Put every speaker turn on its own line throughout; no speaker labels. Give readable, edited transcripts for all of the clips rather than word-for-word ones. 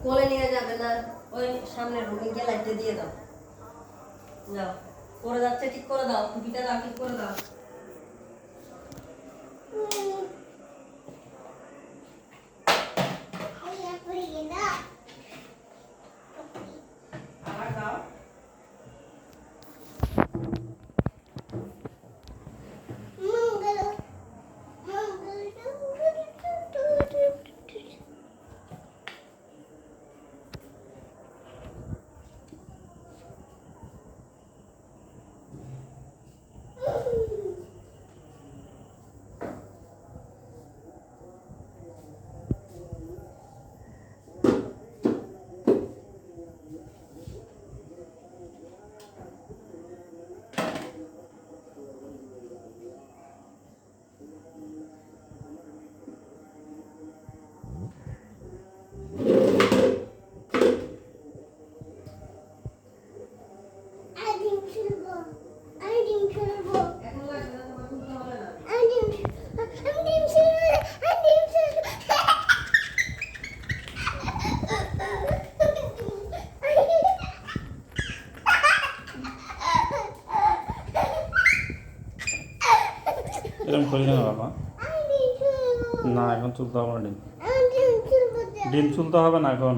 কোলে নিয়ে যাবে না, ওই সামনের রুমে গিয়ে লাইটটা দিয়ে দাও। যাও, পড়ে যাচ্ছে, ঠিক করে দাও, টুপিটা দাও, ঠিক করে দাও। আবার দাও।
এরকম করি না বাবা, না এখন তুলতে হবে না। ডিম তুলতে হবে না এখন,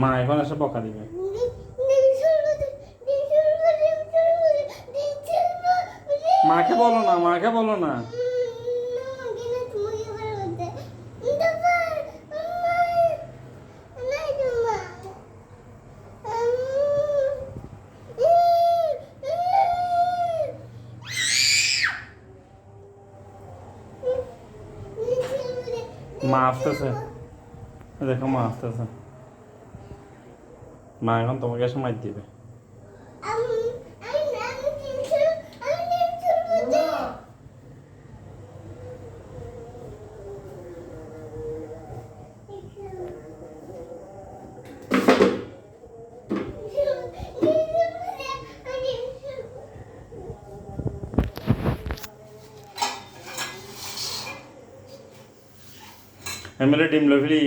মা এখন এসে বকা দিবে। মাকে বলো না, মাকে বলো না। মা আসতেছে, দেখো মা আসতেছে। মা এখন তোমাকে এসে মাইর দিবে। এমএলএ ডিম লইলি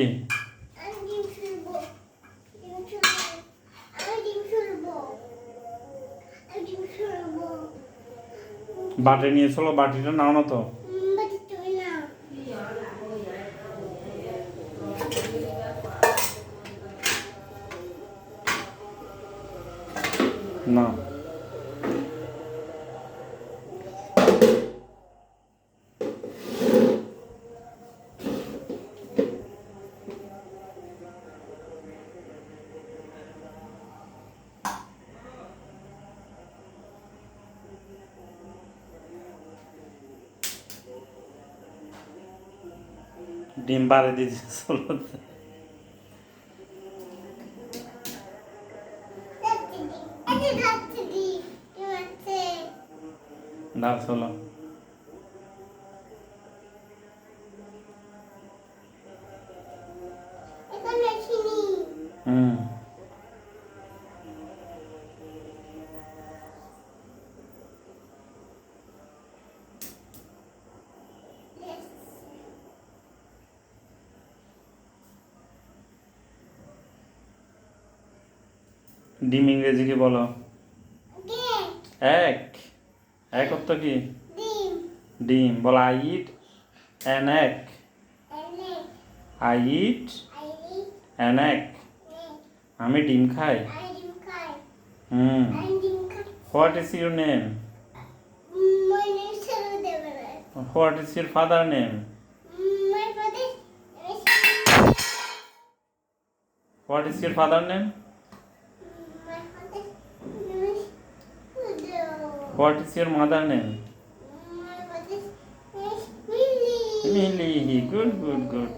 বাটি নিয়ে চলো, বাটিটা নাও না তো। না ডিম বাড়ি দিয়েছে চলো। না চলো, হুম ডিম ইংরেজি কি বলো? এক, এক অর্থ কি? ডিম বলো। I eat an egg, I eat an egg, আমি ডিম খাই। Hmm, what is your name? What is your father name? What is your father name? What is your mother name? Millie. Good, good, good.